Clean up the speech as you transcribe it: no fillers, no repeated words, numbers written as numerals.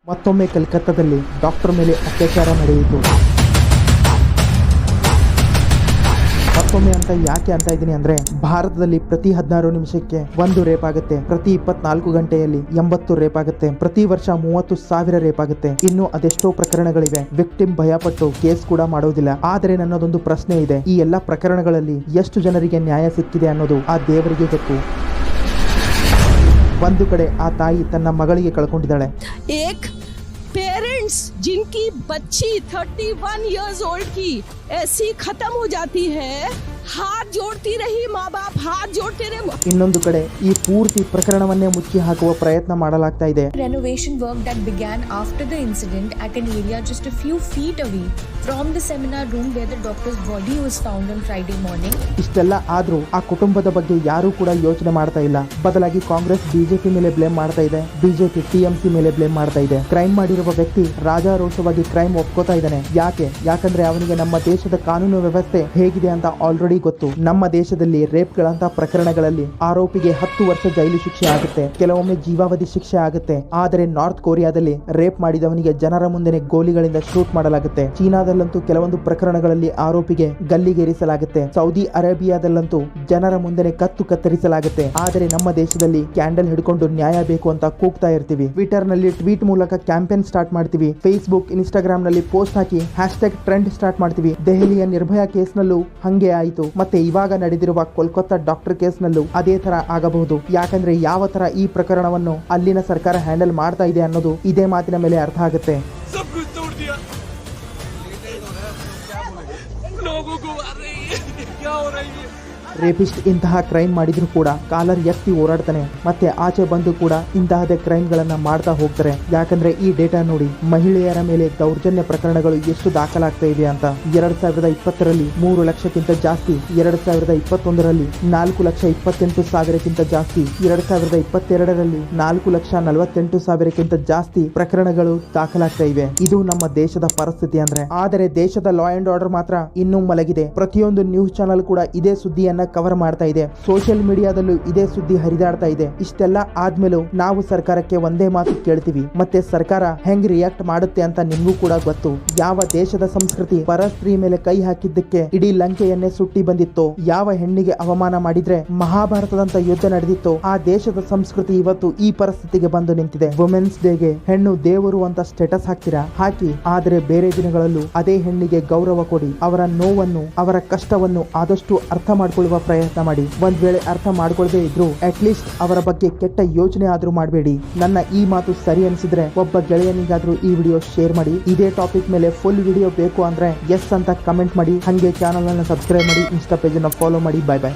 ಮತ್ತೊಮ್ಮೆ ಕಲ್ಕತ್ತಾದಲ್ಲಿ ಡಾಕ್ಟರ್ ಮೇಲೆ ಅತ್ಯಾಚಾರ ನಡೆಯಿತು. ಮತ್ತೊಮ್ಮೆ ಅಂತ ಯಾಕೆ ಅಂತ ಇದ್ದೀನಿ ಅಂದ್ರೆ, ಭಾರತದಲ್ಲಿ ಪ್ರತಿ 16 ನಿಮಿಷಕ್ಕೆ 1 ರೇಪ್ ಆಗುತ್ತೆ, ಪ್ರತಿ 24 ಗಂಟೆಯಲ್ಲಿ 80 ರೇಪ್ ಆಗುತ್ತೆ, ಪ್ರತಿ ವರ್ಷ 30,000 ರೇಪ್ ಆಗುತ್ತೆ. ಇನ್ನು ಅದೆಷ್ಟೋ ಪ್ರಕರಣಗಳಿವೆ. ವಿಕ್ಟಿಮ್ ಭಯಪಟ್ಟು ಕೇಸ್ ಕೂಡ ಮಾಡೋದಿಲ್ಲ. ಆದರೆ ನನ್ನದೊಂದು ಪ್ರಶ್ನೆ ಇದೆ, ಈ ಎಲ್ಲ ಪ್ರಕರಣಗಳಲ್ಲಿ ಎಷ್ಟು ಜನರಿಗೆ ನ್ಯಾಯ ಸಿಕ್ಕಿದೆ ಅನ್ನೋದು ಆ ದೇವರಿಗೆ ಗೊತ್ತು. ಒಂದು ಕಡೆ ಆ ತಾಯಿ ತನ್ನ ಮಗಳಿಗೆ ಕಳ್ಕೊಂಡಿದ್ದಾಳೆ. पेरेंट्स जिनकी बच्ची 31 इयर्स ओल्ड की ऐसी खत्म हो जाती है, हाथ जोड़ती रही माँ बाप, हाथ जोड़ते रहे. ಇನ್ನೊಂದು ಕಡೆ ಈ ಪೂರ್ತಿ ಪ್ರಕರಣವನ್ನೇ ಮುಚ್ಚಿ ಹಾಕುವ ಪ್ರಯತ್ನ ಮಾಡಲಾಗ್ತಾ ಇದೆ. Renovation work that began after the incident at an area just a few feet away from the seminar room where the doctor's body was found on Friday morning. ಇಷ್ಟೆಲ್ಲ ಆದ್ರೂ ಆ ಕುಟುಂಬದ ಬಗ್ಗೆ ಯಾರೂ ಕೂಡ ಯೋಚನೆ ಮಾಡ್ತಾ ಇಲ್ಲ. ಬದಲಾಗಿ ಕಾಂಗ್ರೆಸ್ ಬಿಜೆಪಿ ಮೇಲೆ ಬ್ಲೇಮ್ ಮಾಡ್ತಾ ಇದೆ, ಬಿಜೆಪಿ ಟಿಎಂಸಿ ಮೇಲೆ ಬ್ಲೇಮ್ ಮಾಡ್ತಾ ಇದೆ. ಕ್ರೈಮ್ ಮಾಡಿರುವ ವ್ಯಕ್ತಿ ರಾಜಾರೋಷವಾಗಿ ಕ್ರೈಮ್ ಒಪ್ಕೋತಾ ಇದ್ದಾನೆ. ಯಾಕಂದ್ರೆ ಅವನಿಗೆ ನಮ್ಮ ದೇಶದ ಕಾನೂನು ವ್ಯವಸ್ಥೆ ಹೇಗಿದೆ ಅಂತ ಆಲ್ರೆಡಿ ಗೊತ್ತು. ನಮ್ಮ ದೇಶದಲ್ಲಿ ರೇಪ್ ಗಳಂತ ಪ್ರಕರಣಗಳಲ್ಲಿ ಆರೋಪಿಗೆ 10 ವರ್ಷ ಜೈಲು ಶಿಕ್ಷೆ ಆಗುತ್ತೆ, ಕೆಲವೊಮ್ಮೆ ಜೀವಾವಧಿ ಶಿಕ್ಷೆ ಆಗುತ್ತೆ. ಆದರೆ ನಾರ್ತ್ ಕೊರಿಯಾದಲ್ಲಿ ರೇಪ್ ಮಾಡಿದವನಿಗೆ ಜನರ ಮುಂದೆ ಗೋಲಿಗಳಿಂದ ಶೂಟ್ ಮಾಡಲಾಗುತ್ತೆ. ಚೀನಾದಲ್ಲಂತೂ ಕೆಲವೊಂದು ಪ್ರಕರಣಗಳಲ್ಲಿ ಆರೋಪಿಗೆ ಗಲ್ಲಿಗೇರಿಸಲಾಗುತ್ತೆ. ಸೌದಿ ಅರೇಬಿಯಾದಲ್ಲಂತೂ ಜನರ ಮುಂದೆ ಕತ್ತು ಕತ್ತರಿಸಲಾಗುತ್ತೆ. ಆದರೆ ನಮ್ಮ ದೇಶದಲ್ಲಿ ಕ್ಯಾಂಡಲ್ ಹಿಡ್ಕೊಂಡು ನ್ಯಾಯ ಬೇಕು ಅಂತ ಕೂಗ್ತಾ ಇರ್ತೀವಿ. ಟ್ವಿಟರ್ ನಲ್ಲಿ ಟ್ವೀಟ್ ಮೂಲಕ ಕ್ಯಾಂಪೇನ್ ಸ್ಟಾರ್ಟ್ ಮಾಡ್ತೀವಿ. ಫೇಸ್ಬುಕ್, ಇನ್ಸ್ಟಾಗ್ರಾಮ್ ನಲ್ಲಿ ಪೋಸ್ಟ್ ಹಾಕಿ #ಟ್ರೆಂಡ್ ಸ್ಟಾರ್ಟ್ ಮಾಡ್ತೀವಿ. ದೆಹಲಿಯ ನಿರ್ಭಯಾ ಕೇಸ್ ನಲ್ಲೂ ಹಂಗೆ ಆಯಿತು. ಮತ್ತೆ ಇವಾಗ ನಡೆದಿರುವ ಕೋಲ್ಕತ್ತಾ ಡಾಕ್ಟರ್ ಕೇಸ್ ನಲ್ಲೂ ಅದೇ ತರ ಆಗಬಹುದು. ಯಾಕಂದ್ರೆ ಯಾವ ತರ ಈ ಪ್ರಕರಣವನ್ನು ಅಲ್ಲಿನ ಸರ್ಕಾರ ಹ್ಯಾಂಡಲ್ ಮಾಡ್ತಾ ಇದೆ ಅನ್ನೋದು ಇದೇ ಮಾತಿನ ಮೇಲೆ ಅರ್ಥ ಆಗುತ್ತೆ. ರೇಪಿಸ್ಟ್ ಇಂತಹ ಕ್ರೈಮ್ ಮಾಡಿದ್ರು ಕೂಡ ಕಾಲರ್ ಎತ್ತಿ ಓಡಾಡ್ತಾನೆ, ಮತ್ತೆ ಆಚೆ ಬಂದು ಕೂಡ ಇಂತಹದೇ ಕ್ರೈಮ್ ಗಳನ್ನ ಮಾಡ್ತಾ ಹೋಗ್ತಾರೆ. ಯಾಕಂದ್ರೆ ಈ ಡೇಟಾ ನೋಡಿ, ಮಹಿಳೆಯರ ಮೇಲೆ ದೌರ್ಜನ್ಯ ಪ್ರಕರಣಗಳು ಎಷ್ಟು ದಾಖಲಾಗ್ತಾ ಇದೆ ಅಂತ. 2020ರಲ್ಲಿ 3 ಲಕ್ಷಕ್ಕಿಂತ ಜಾಸ್ತಿ, 2021ರಲ್ಲಿ 4,28,000ಕ್ಕಿಂತ ಜಾಸ್ತಿ, 2022ರಲ್ಲಿ 4,48,000ಕ್ಕಿಂತ ಜಾಸ್ತಿ ಪ್ರಕರಣಗಳು ದಾಖಲಾಗ್ತಾ ಇವೆ. ಇದು ನಮ್ಮ ದೇಶದ ಪರಿಸ್ಥಿತಿ ಅಂದ್ರೆ. ಆದರೆ ದೇಶದ ಲಾ ಅಂಡ್ ಆರ್ಡರ್ ಮಾತ್ರ ಇನ್ನೂ ಮಲಗಿದೆ. ಪ್ರತಿಯೊಂದು ನ್ಯೂಸ್ ಚಾನೆಲ್ ಕೂಡ ಇದೇ ಸುದ್ದಿಯನ್ನ ಕವರ್ ಮಾಡ್ತಾ ಇದೆ. ಸೋಷಿಯಲ್ ಮೀಡಿಯಾದಲ್ಲೂ ಇದೇ ಸುದ್ದಿ ಹರಿದಾಡ್ತಾ ಇದೆ. ಇಷ್ಟೆಲ್ಲ ಆದ್ಮೇಲೂ ನಾವು ಸರ್ಕಾರಕ್ಕೆ ಒಂದೇ ಮಾತು ಕೇಳ್ತೀವಿ, ಮತ್ತೆ ಸರ್ಕಾರ ಹೆಂಗ್ ರಿಯಾಕ್ಟ್ ಮಾಡುತ್ತೆ ಅಂತ ನಿಮ್ಗೂ ಕೂಡ ಗೊತ್ತು. ಯಾವ ದೇಶದ ಸಂಸ್ಕೃತಿ ಪರಸ್ತ್ರೀ ಮೇಲೆ ಕೈ ಹಾಕಿದ್ದಕ್ಕೆ ಇಡೀ ಲಂಕೆಯನ್ನೇ ಸುಟ್ಟಿ ಬಂದಿತ್ತೋ, ಯಾವ ಹೆಣ್ಣಿಗೆ ಅವಮಾನ ಮಾಡಿದ್ರೆ ಮಹಾಭಾರತದಂತ ಯುದ್ಧ ನಡೆದಿತ್ತೋ, ಆ ದೇಶದ ಸಂಸ್ಕೃತಿ ಇವತ್ತು ಈ ಪರಿಸ್ಥಿತಿಗೆ ಬಂದು ನಿಂತಿದೆ. ವುಮೆನ್ಸ್ ಡೇಗೆ ಹೆಣ್ಣು ದೇವರು ಅಂತ ಸ್ಟೇಟಸ್ ಹಾಕ್ತೀರಾ, ಹಾಕಿ. ಆದರೆ ಬೇರೆ ದಿನಗಳಲ್ಲೂ ಅದೇ ಹೆಣ್ಣಿಗೆ ಗೌರವ ಕೊಡಿ. ಅವರ ನೋವನ್ನು, ಅವರ ಕಷ್ಟವನ್ನು ಆದಷ್ಟು ಅರ್ಥ ಮಾಡ್ಕೊಳ್ಳುವ ಪ್ರಯತ್ನ ಮಾಡಿ. ಒಂದ್ ವೇಳೆ ಅರ್ಥ ಮಾಡ್ಕೊಳ್ಳದೆ ಇದ್ರು ಅಟ್ಲೀಸ್ಟ್ ಅವರ ಬಗ್ಗೆ ಕೆಟ್ಟ ಯೋಚನೆ ಆದ್ರೂ ಮಾಡಬೇಡಿ. ನನ್ನ ಈ ಮಾತು ಸರಿ ಅನಿಸಿದ್ರೆ ಒಬ್ಬ ಗೆಳೆಯನಿಗಾದ್ರೂ ಈ ವಿಡಿಯೋ ಶೇರ್ ಮಾಡಿ. ಇದೇ ಟಾಪಿಕ್ ಮೇಲೆ ಫುಲ್ ವಿಡಿಯೋ ಬೇಕು ಅಂದ್ರೆ ಎಸ್ ಅಂತ ಕಮೆಂಟ್ ಮಾಡಿ. ಹಂಗೆ ಚಾನಲ್ ಅನ್ನು ಸಬ್ಸ್ಕ್ರೈಬ್ ಮಾಡಿ, ಇನ್ಸ್ಟಾ ಪೇಜ್ ಅನ್ನು ಫಾಲೋ ಮಾಡಿ. Bye bye.